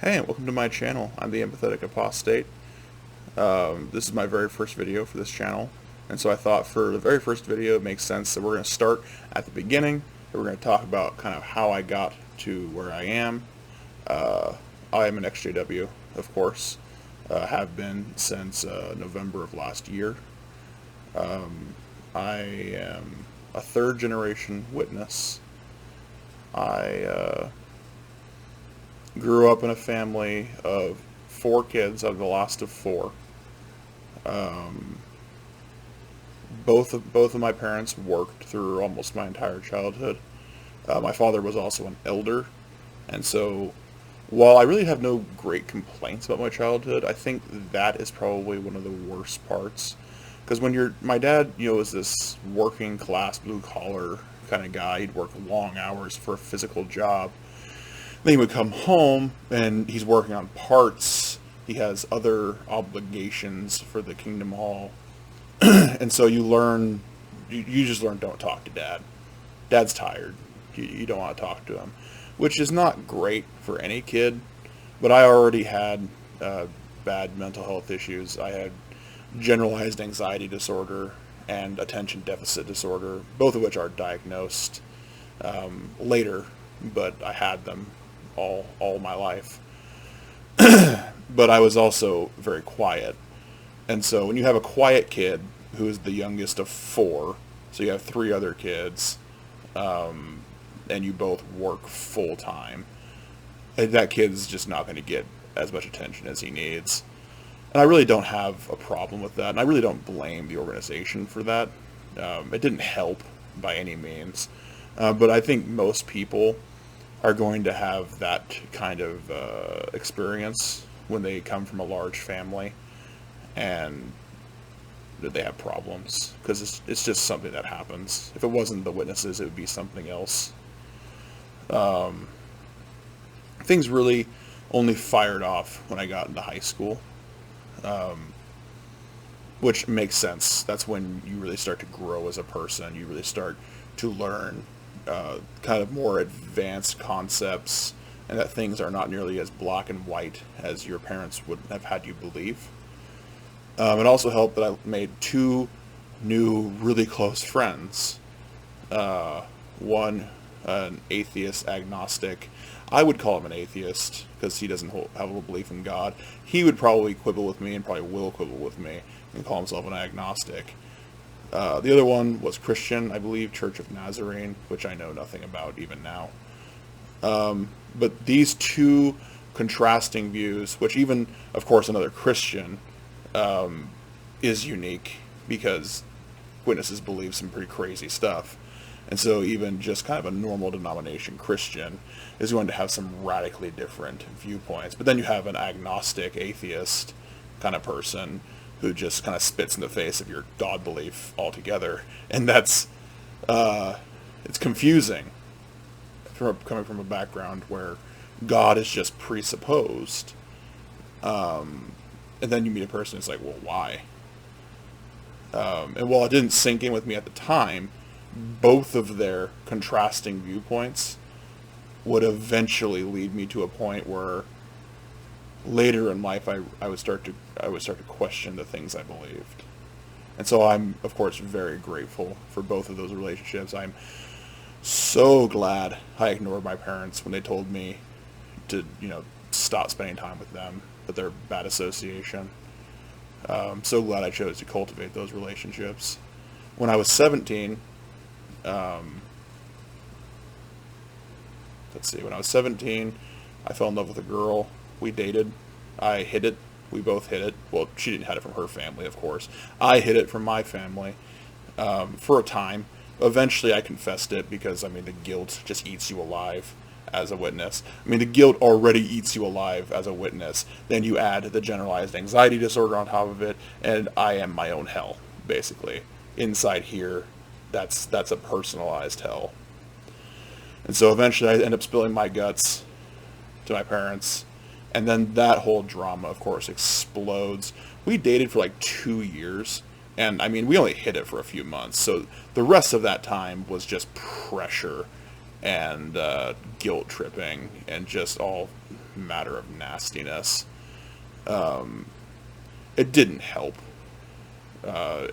Hey, and welcome to my channel. I'm the empathetic apostate. This is my very first video for this channel, and so I thought for the very first video it makes sense that we're going to start at the beginning, and we're going to talk about kind of how I got to where I am. I am an XJW, of course, have been since November of last year. I am a third generation witness. I grew up in a family of four kids out of the last of four. Both of my parents worked through almost my entire childhood. My father was also an elder, and so while I really have no great complaints about my childhood, I think that is probably one of the worst parts. Because my dad, was this working class, blue collar kind of guy. He'd work long hours for a physical job. Then he would come home and he's working on parts. He has other obligations for the Kingdom Hall. And so you just learn don't talk to Dad. Dad's tired. You don't want to talk to him, which is not great for any kid. But I already had bad mental health issues. I had generalized anxiety disorder and attention deficit disorder, both of which are diagnosed later, but I had them all my life. But I was also very quiet. And so when you have a quiet kid who is the youngest of four, so you have three other kids, and you both work full time, that kid's just not going to get as much attention as he needs. And I really don't have a problem with that, and I really don't blame the organization for that. It didn't help by any means, but I think most people are going to have that kind of experience when they come from a large family and that they have problems, because it's just something that happens. If it wasn't the witnesses, it would be something else. Things really only fired off when I got into high school, which makes sense. That's when you really start to grow as a person. You really start to learn kind of more advanced concepts, and that things are not nearly as black and white as your parents would have had you believe. It also helped that I made two new really close friends. One, an atheist agnostic. I would call him an atheist because he doesn't have a belief in God. He would probably quibble with me, and probably will quibble with me, and call himself an agnostic. The other one was Christian, I believe, Church of Nazarene, which I know nothing about even now. But these two contrasting views, which even, of course, another Christian is unique, because witnesses believe some pretty crazy stuff. And so even just kind of a normal denomination Christian is going to have some radically different viewpoints. But then you have an agnostic, atheist kind of person who just kind of spits in the face of your God belief altogether. And that's, it's confusing coming from a background where God is just presupposed. And then you meet a person who's like, well, why? And while it didn't sink in with me at the time, both of their contrasting viewpoints would eventually lead me to a point where later in life I would start to question the things I believed. And so I'm, of course, very grateful for both of those relationships. I'm so glad I ignored my parents when they told me to, stop spending time with them, with their bad association. I'm so glad I chose to cultivate those relationships. When I was 17, when I was 17, I fell in love with a girl. We dated. I hid it. We both hid it. Well, she didn't hide it from her family, of course. I hid it from my family for a time. Eventually, I confessed it because, the guilt just eats you alive as a witness. The guilt already eats you alive as a witness. Then you add the generalized anxiety disorder on top of it, and I am my own hell, basically. Inside here, that's a personalized hell. And so eventually I end up spilling my guts to my parents, and then that whole drama, of course, explodes. We dated for like 2 years, and we only hid it for a few months, so the rest of that time was just pressure and guilt tripping and just all matter of nastiness. It didn't help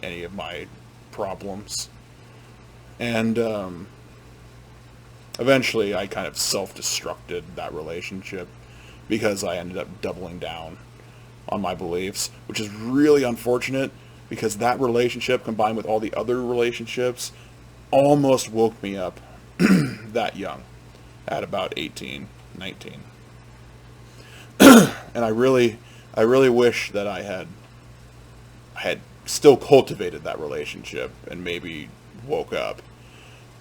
any of my problems. And eventually I kind of self-destructed that relationship because I ended up doubling down on my beliefs, which is really unfortunate because that relationship combined with all the other relationships almost woke me up that young, at about 18, 19. And I really wish that I had still cultivated that relationship and maybe woke up.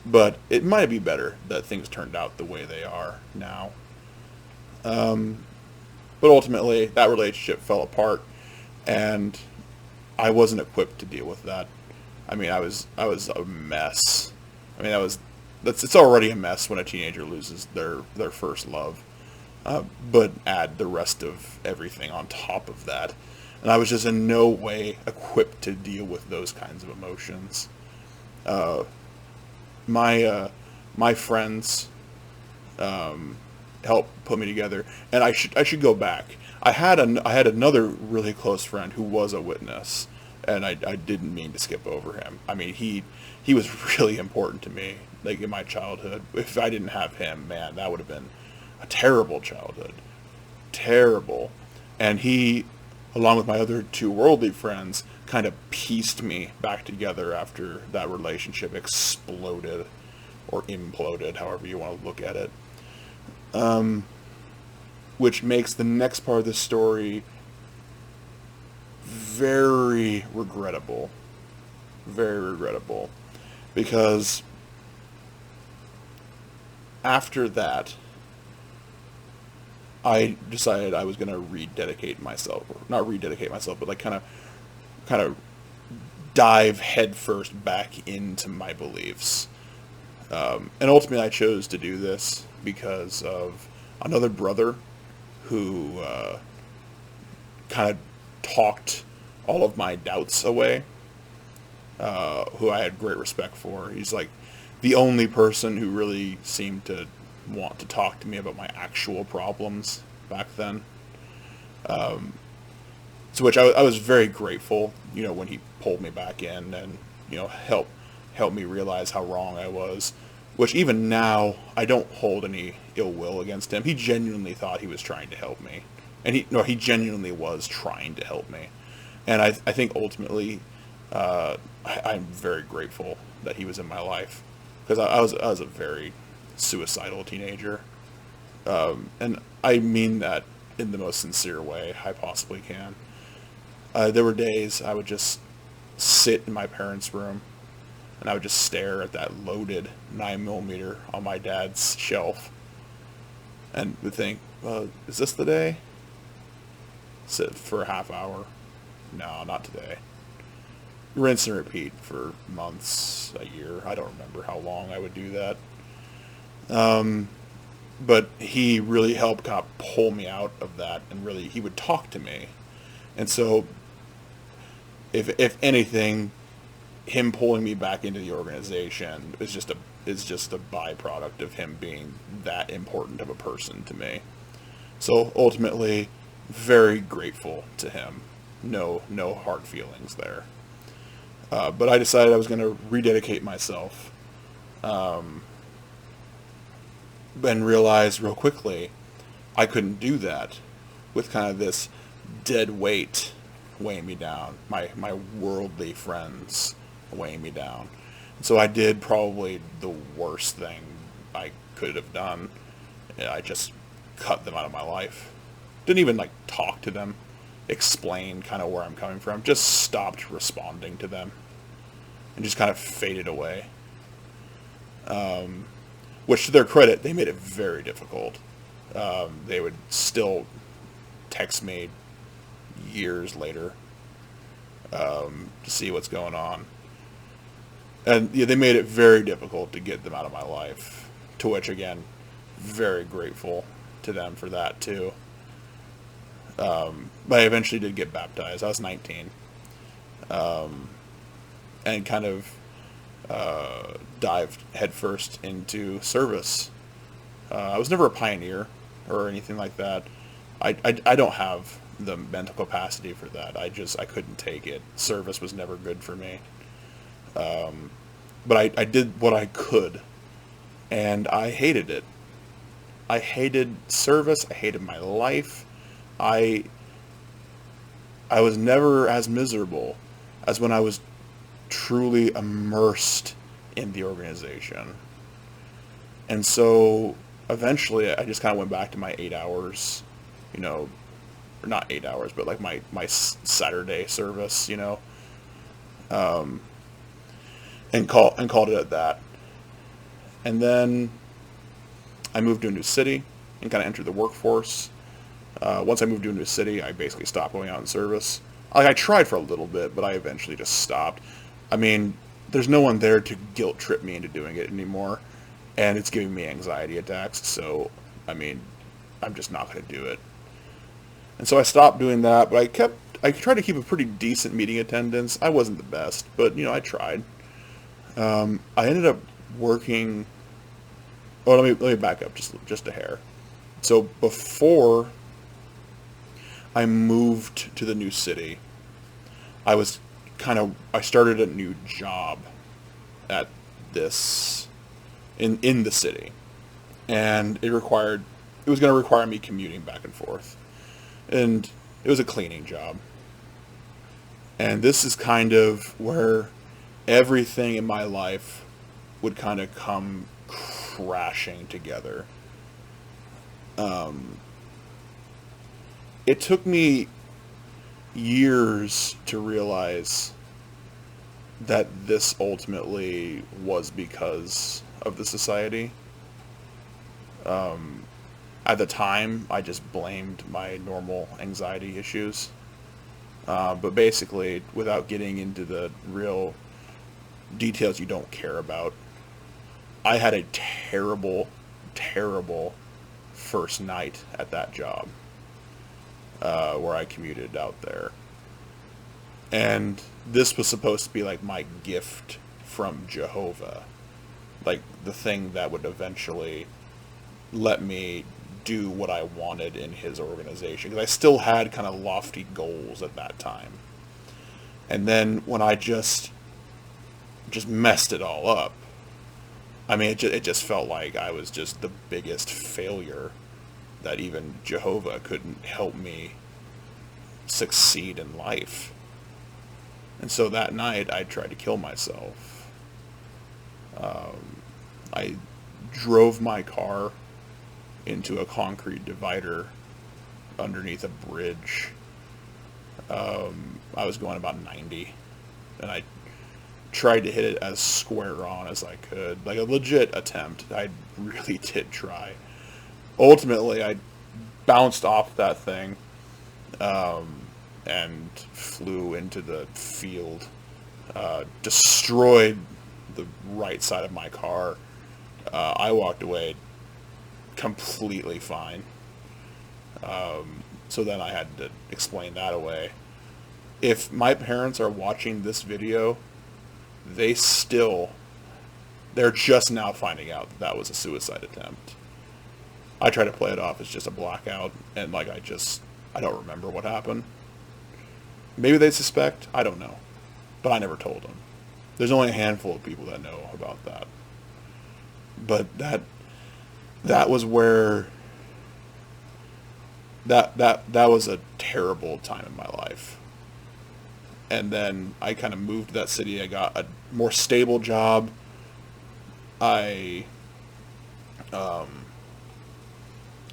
But it might be better that things turned out the way they are now. But ultimately, that relationship fell apart, and I wasn't equipped to deal with that. I mean, I was a mess. I mean, it's already a mess when a teenager loses their first love. But add the rest of everything on top of that. And I was just in no way equipped to deal with those kinds of emotions. My friends helped put me together, and I should go back. I had another really close friend who was a witness, and I didn't mean to skip over him. I mean, he was really important to me, like in my childhood. If I didn't have him, man, that would have been a terrible childhood. Terrible. And he, along with my other two worldly friends, kind of pieced me back together after that relationship exploded or imploded, however you want to look at it. Which makes the next part of the story very regrettable. Very regrettable. Because after that, I decided I was going to rededicate myself, or not rededicate myself, but like kind of dive headfirst back into my beliefs. And ultimately I chose to do this because of another brother who kind of talked all of my doubts away, who I had great respect for. He's like the only person who really seemed to want to talk to me about my actual problems back then. To which I was very grateful, when he pulled me back in and, helped me realize how wrong I was. Which even now, I don't hold any ill will against him. He genuinely thought he was trying to help me. And he genuinely was trying to help me. And I think ultimately, I'm very grateful that he was in my life. Because I was a very suicidal teenager. And I mean that in the most sincere way I possibly can. There were days I would just sit in my parents' room and I would just stare at that loaded 9mm on my dad's shelf and would think, is this the day? Sit for a half hour. No, not today. Rinse and repeat for months, a year. I don't remember how long I would do that. But he really helped kind of pull me out of that, and really he would talk to me. And so, if anything, him pulling me back into the organization is just a byproduct of him being that important of a person to me. So ultimately, very grateful to him. No hard feelings there. But I decided I was going to rededicate myself. And realized real quickly I couldn't do that with kind of this dead weight weighing me down. My worldly friends weighing me down. So I did probably the worst thing I could have done. I just cut them out of my life. Didn't even talk to them, explain kind of where I'm coming from. Just stopped responding to them and just kind of faded away. Which, to their credit, they made it very difficult. They would still text me years later to see what's going on. And they made it very difficult to get them out of my life. To which, again, very grateful to them for that, too. But I eventually did get baptized. I was 19. And kind of dived headfirst into service. I was never a pioneer. or anything like that. I don't have the mental capacity for that. I couldn't take it. Service was never good for me. But I did what I could, and I hated it. I hated service. I hated my life. I I was never as miserable as when I was truly immersed in the organization. And so eventually I just kind of went back to my 8 hours, you know, or not 8 hours, but like my Saturday service, you know, and called it at that. And then I moved to a new city and kind of entered the workforce. Once I moved to a new city, I basically stopped going out in service. Like, I tried for a little bit, but I eventually just stopped. I mean, there's no one there to guilt trip me into doing it anymore, and it's giving me anxiety attacks, so, I mean, I'm just not going to do it. And so I stopped doing that, but I tried to keep a pretty decent meeting attendance. I wasn't the best, but, you know, I tried. I ended up working... Oh, let me back up just a hair. So before I moved to the new city, I started a new job at this in the city, and it was going to require me commuting back and forth, and it was a cleaning job. And this is kind of where everything in my life would kind of come crashing together. It took me years to realize that this ultimately was because of the society. At the time, I just blamed my normal anxiety issues. But basically, without getting into the real details you don't care about, I had a terrible, terrible first night at that job, where I commuted out there. And this was supposed to be like my gift from Jehovah, like the thing that would eventually let me do what I wanted in his organization, because I still had kind of lofty goals at that time. And then when I just messed it all up, I mean, it just felt like I was just the biggest failure, that even Jehovah couldn't help me succeed in life. And so that night, I tried to kill myself. I drove my car into a concrete divider underneath a bridge. I was going about 90, and I tried to hit it as square on as I could, like a legit attempt. I really did try. Ultimately, I bounced off that thing, and flew into the field, destroyed the right side of my car. I walked away completely fine. So then I had to explain that away. If my parents are watching this video, they're just now finding out that was a suicide attempt. I try to play it off as just a blackout, and like I don't remember what happened. Maybe they suspect, I don't know. But I never told them. There's only a handful of people that know about that. But that was where that was a terrible time in my life. And then I kind of moved to that city. I got a more stable job. I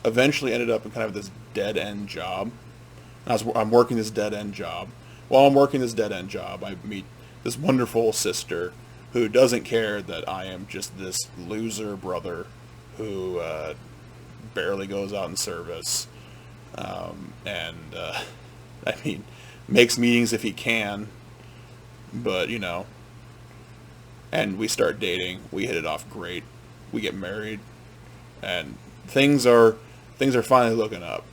eventually ended up in kind of this dead-end job. I'm working this dead-end job. While I'm working this dead-end job, I meet this wonderful sister who doesn't care that I am just this loser brother who barely goes out in service. I mean, makes meetings if he can, but, you know. And we start dating. We hit it off great. We get married. And things are finally looking up.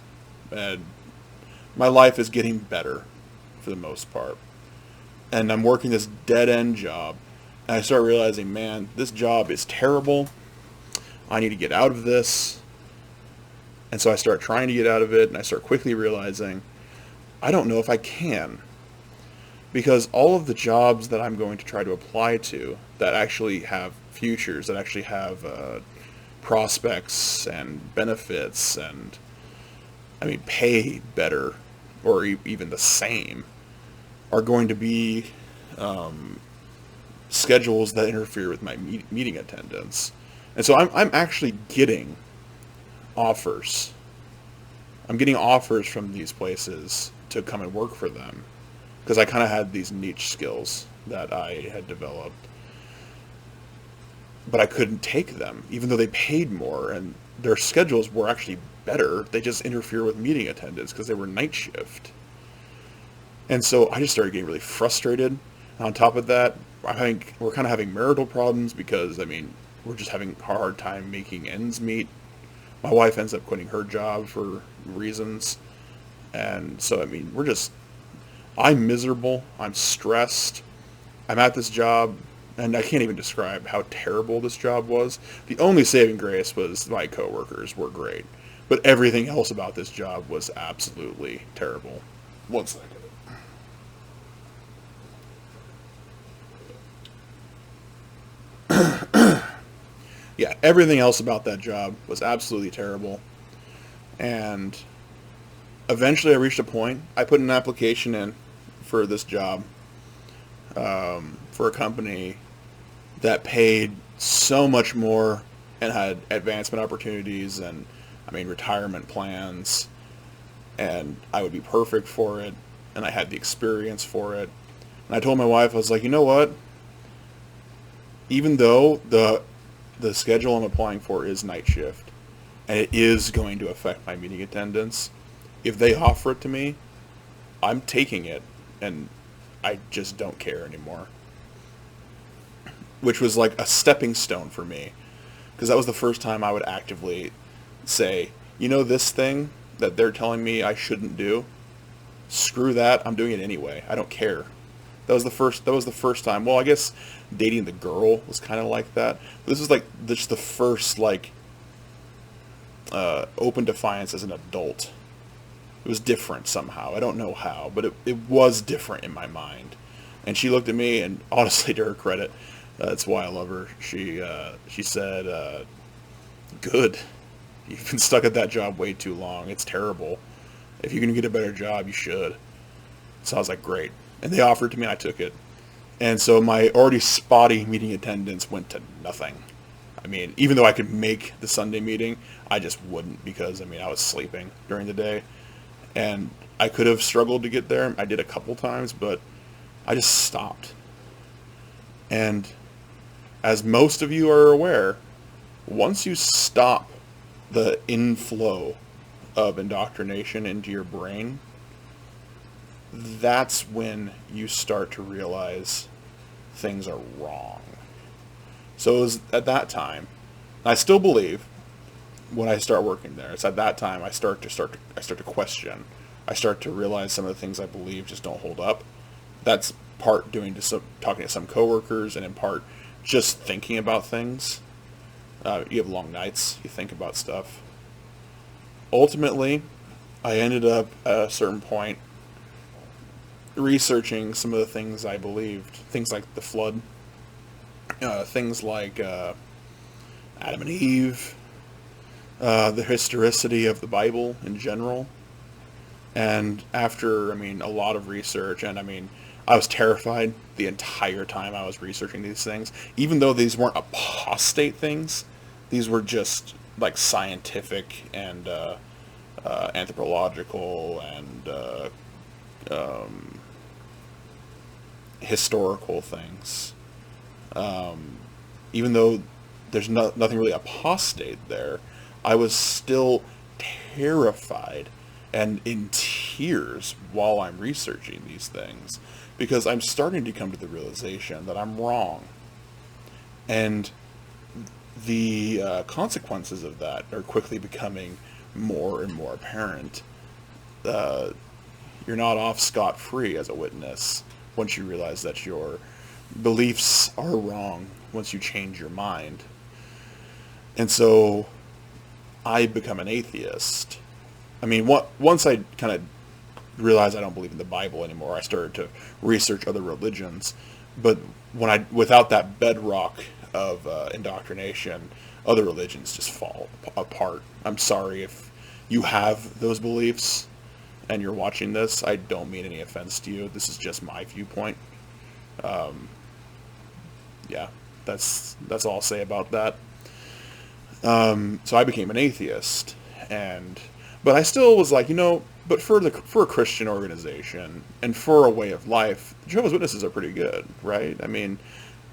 And my life is getting better for the most part. And I'm working this dead-end job. And I start realizing, man, this job is terrible. I need to get out of this. And so I start trying to get out of it, and I start quickly realizing I don't know if I can. Because all of the jobs that I'm going to try to apply to that actually have futures, that actually have prospects and benefits and, I mean, pay better or even the same, are going to be schedules that interfere with my meeting attendance. And so I'm actually getting offers. I'm getting offers from these places to come and work for them because I kind of had these niche skills that I had developed. But I couldn't take them, even though they paid more and their schedules were actually better. They just interfere with meeting attendance because they were night shift. And so I just started getting really frustrated. On top of that, I think we're kind of having marital problems because, I mean, we're just having a hard time making ends meet. My wife ends up quitting her job for reasons. And so, I mean, I'm miserable. I'm stressed. I'm at this job, and I can't even describe how terrible this job was. The only saving grace was my coworkers were great. But everything else about this job was absolutely terrible. One second. Yeah, everything else about that job was absolutely terrible. And eventually I reached a point, I put an application in for this job for a company that paid so much more and had advancement opportunities and, I mean, retirement plans, and I would be perfect for it, and I had the experience for it. And I told my wife, I was like, you know what? Even though the schedule I'm applying for is night shift, and it is going to affect my meeting attendance, if they offer it to me, I'm taking it, and I just don't care anymore. Which was like a stepping stone for me, because that was the first time I would actively say, you know, this thing that they're telling me I shouldn't do, screw that, I'm doing it anyway. I don't care. That was the first time. Well, I guess dating the girl was kind of like that. But this was like the first like open defiance as an adult. It was different somehow. I don't know how, but it was different in my mind. And she looked at me, and honestly, to her credit, that's why I love her. She said, "Good. You've been stuck at that job way too long. It's terrible. If you can get a better job, you should." So I was like, "Great." And they offered to me, and I took it. And so my already spotty meeting attendance went to nothing. I mean, even though I could make the Sunday meeting, I just wouldn't because, I mean, I was sleeping during the day. And I could have struggled to get there. I did a couple times, but I just stopped. And as most of you are aware, once you stop the inflow of indoctrination into your brain, that's when you start to realize things are wrong. So it was at that time, I still believe when I start working there, it's at that time I start to question. I start to realize some of the things I believe just don't hold up. That's part talking to some coworkers, and in part just thinking about things. You have long nights, you think about stuff. Ultimately, I ended up at a certain point researching some of the things I believed, things like the flood, things like Adam and Eve, the historicity of the Bible in general. And after, I mean, a lot of research, and I mean, I was terrified the entire time I was researching these things, even though these weren't apostate things. These were just like scientific and anthropological and historical things. Even though there's nothing really apostate there, I was still terrified and in tears while I'm researching these things, because I'm starting to come to the realization that I'm wrong. And the consequences of that are quickly becoming more and more apparent. You're not off scot-free as a witness once you realize that your beliefs are wrong, once you change your mind. And so I become an atheist. I mean, once I kind of realized I don't believe in the Bible anymore, I started to research other religions. But without that bedrock of indoctrination, other religions just fall apart. I'm sorry if you have those beliefs and you're watching this. I don't mean any offense to you. This is just my viewpoint. Yeah, that's all I'll say about that. So I became an atheist, but I still was like, but for a Christian organization and for a way of life, Jehovah's Witnesses are pretty good, right? I mean,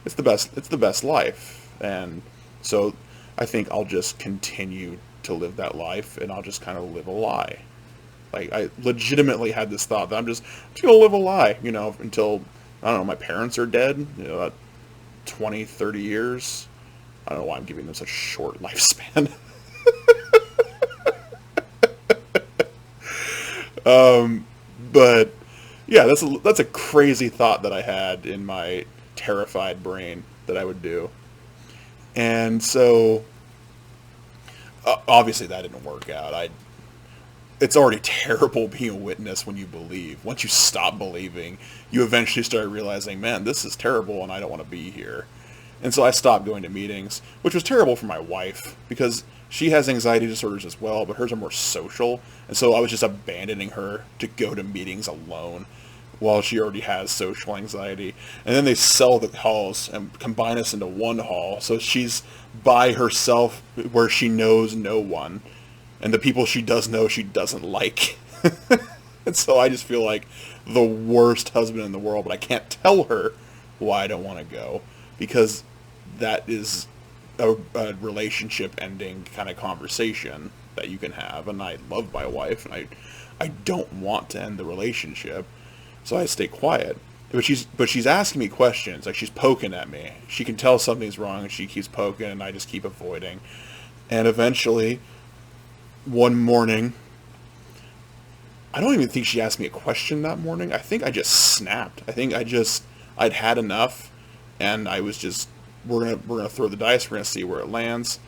it's the best life, and so I think I'll just continue to live that life, and I'll just kind of live a lie. Like, I legitimately had this thought that I'm just gonna live a lie, until, I don't know, my parents are dead, 20, 30 years. I don't know why I'm giving them such short lifespan. But yeah, that's a crazy thought that I had in my terrified brain that I would do. And so, obviously that didn't work out. It's already terrible being a witness when you believe. Once you stop believing, you eventually start realizing, man, this is terrible and I don't want to be here. And so I stopped going to meetings, which was terrible for my wife because she has anxiety disorders as well, but hers are more social. And so I was just abandoning her to go to meetings alone while she already has social anxiety. And then they sell the halls and combine us into one hall. So she's by herself where she knows no one. And the people she does know, she doesn't like. And so I just feel like the worst husband in the world, but I can't tell her why I don't want to go, because that is a relationship ending kind of conversation that you can have. And I love my wife, and I don't want to end the relationship, so I stay quiet. But she's asking me questions, like she's poking at me. She can tell something's wrong, and she keeps poking, and I just keep avoiding. And eventually, one morning, I don't even think she asked me a question that morning. I think I just snapped. I think I'd had enough, and I was just, we're gonna throw the dice. We're gonna see where it lands.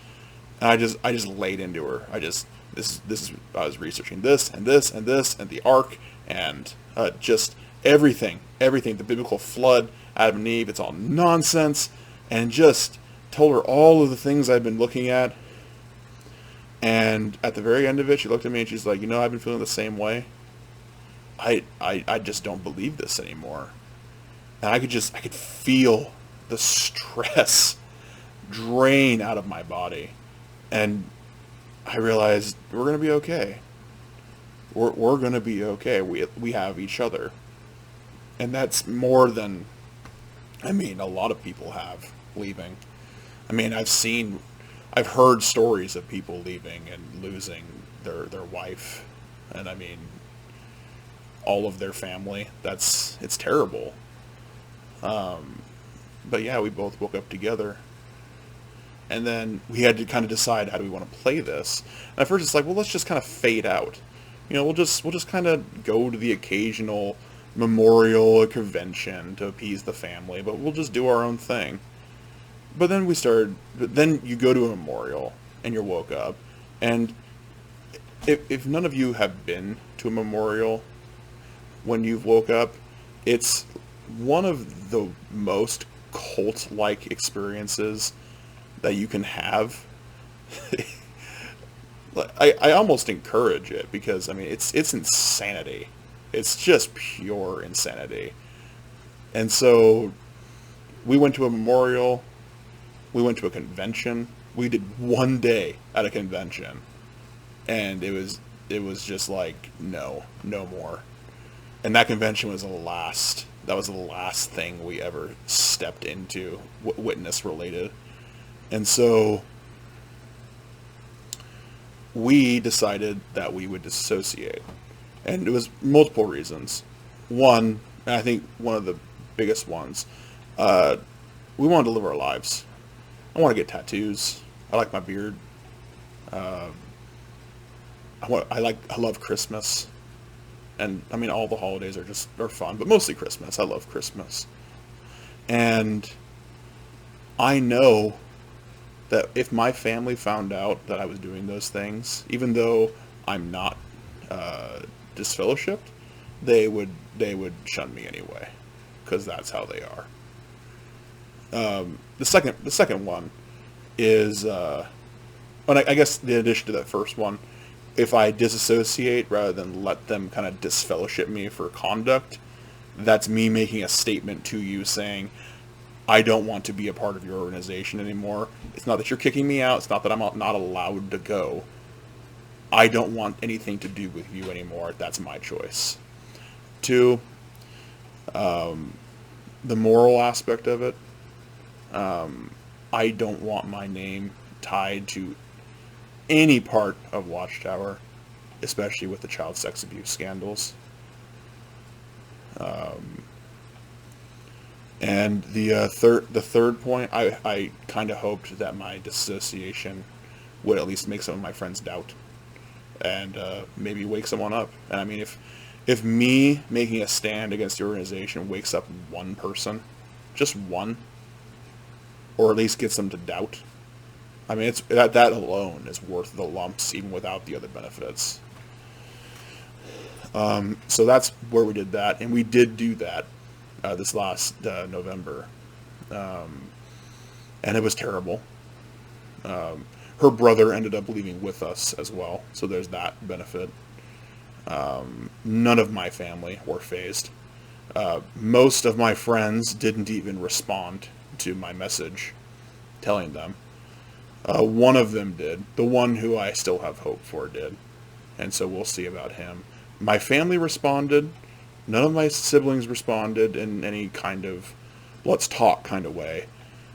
And I just laid into her. I was researching this and this and this and the ark and just everything, the biblical flood, Adam and Eve. It's all nonsense, and just told her all of the things I'd been looking at. And at the very end of it, she looked at me and she's like, I've been feeling the same way. I just don't believe this anymore. And I could feel the stress drain out of my body. And I realized we're going to be okay. We're going to be okay. We have each other. And that's more than, a lot of people have leaving. I've heard stories of people leaving and losing their wife, and all of their family. It's terrible. But yeah, we both woke up together, and then we had to kind of decide, how do we want to play this? And at first it's like, well, let's just kind of fade out. We'll just kind of go to the occasional memorial or convention to appease the family, but we'll just do our own thing. But then you go to a memorial and you're woke up, and if none of you have been to a memorial when you've woke up, it's one of the most cult-like experiences that you can have. I almost encourage it because, it's insanity. It's just pure insanity. And so we went to a memorial. We went to a convention. We did one day at a convention, and it was just like, no more. And that convention was the last thing we ever stepped into, witness related. And so we decided that we would dissociate, and it was multiple reasons. One, and I think one of the biggest ones, we wanted to live our lives. I want to get tattoos. I like my beard. I love Christmas, and all the holidays are fun, but mostly Christmas. I love Christmas, and I know that if my family found out that I was doing those things, even though I'm not disfellowshipped, they would shun me anyway, because that's how they are. The second one is, and I guess the addition to that first one, if I disassociate rather than let them kind of disfellowship me for conduct, that's me making a statement to you saying, I don't want to be a part of your organization anymore. It's not that you're kicking me out. It's not that I'm not allowed to go. I don't want anything to do with you anymore. That's my choice. Two, the moral aspect of it. I don't want my name tied to any part of Watchtower, especially with the child sex abuse scandals. And the third point, I kind of hoped that my dissociation would at least make some of my friends doubt, and maybe wake someone up. And I mean, if me making a stand against the organization wakes up one person, just one, or at least gets them to doubt, I mean, it's that alone is worth the lumps, even without the other benefits. So that's where we did that, and we did do that this last November, and it was terrible. Her brother ended up leaving with us as well, so there's that benefit. None of my family were fazed. Most of my friends didn't even respond to my message telling them. One of them did. The one who I still have hope for did. And so we'll see about him. My family responded. None of my siblings responded in any kind of let's talk kind of way.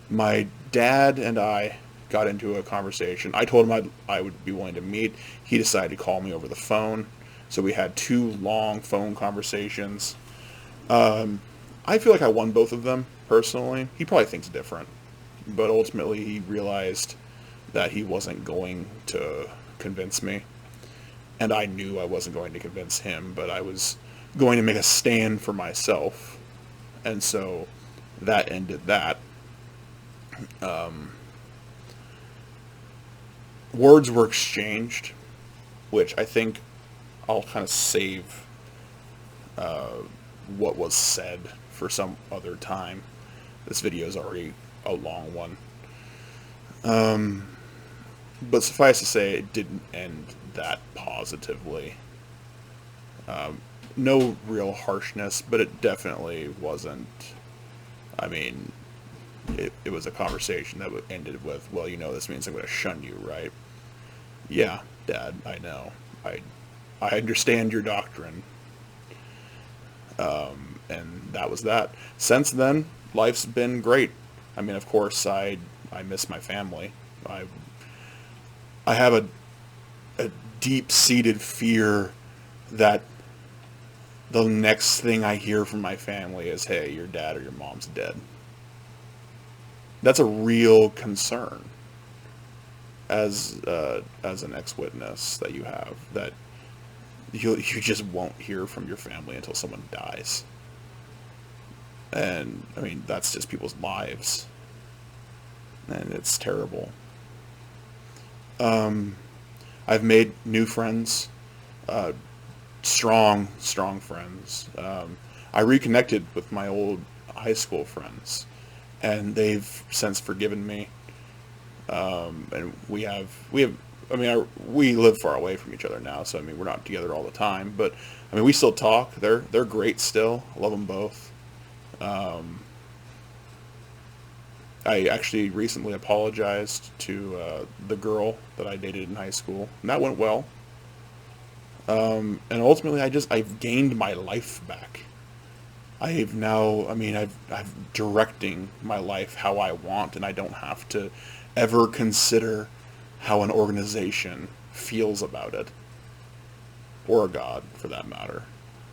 My dad and I got into a conversation. I told him I would be willing to meet. He decided to call me over the phone. So we had 2 long phone conversations. I feel like I won both of them, personally. He probably thinks different. But ultimately he realized that he wasn't going to convince me. And I knew I wasn't going to convince him, but I was going to make a stand for myself. And so that ended that. Words were exchanged, which I think I'll kind of save what was said for some other time. This video is already a long one. But suffice to say, it didn't end that positively. No real harshness, but it definitely wasn't. I mean, it was a conversation that ended with, well, you know, this means I'm going to shun you, right? Yeah, Dad, I know. I understand your doctrine. And that was that. Since then, life's been great. I mean, of course, I miss my family. I have a deep-seated fear that the next thing I hear from my family is, hey, your dad or your mom's dead. That's a real concern as an ex-witness that you have, that you just won't hear from your family until someone dies. And, I mean, that's just people's lives. And it's terrible. I've made new friends, strong friends. I reconnected with my old high school friends, and they've since forgiven me. And we live far away from each other now, so I mean, we're not together all the time, but I mean, we still talk. They're great still. I love them both. I actually recently apologized to the girl that I dated in high school, and that went well. And ultimately, I've gained my life back. I've directing my life how I want, and I don't have to ever consider how an organization feels about it, or a God, for that matter.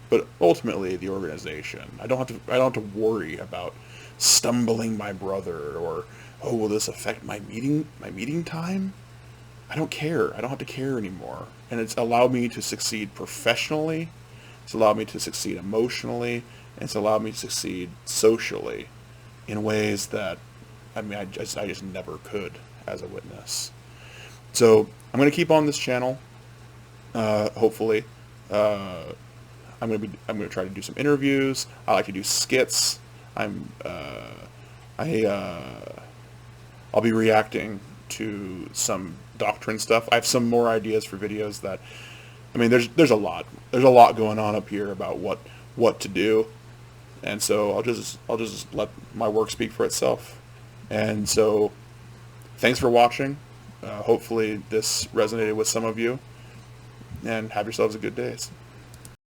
But ultimately, the organization. I don't have to worry about stumbling my brother, or, oh, will this affect my meeting time? I don't care. I don't have to care anymore. And it's allowed me to succeed professionally. It's allowed me to succeed emotionally. And it's allowed me to succeed socially in ways that, I mean, I just never could as a witness. So I'm going to keep on this channel. Hopefully, I'm going to try to do some interviews. I like to do skits. I'll be reacting to some doctrine stuff. I have some more ideas for videos that, I mean, there's a lot going on up here about what to do, and so I'll just let my work speak for itself. And so, thanks for watching. Hopefully this resonated with some of you, and have yourselves a good day.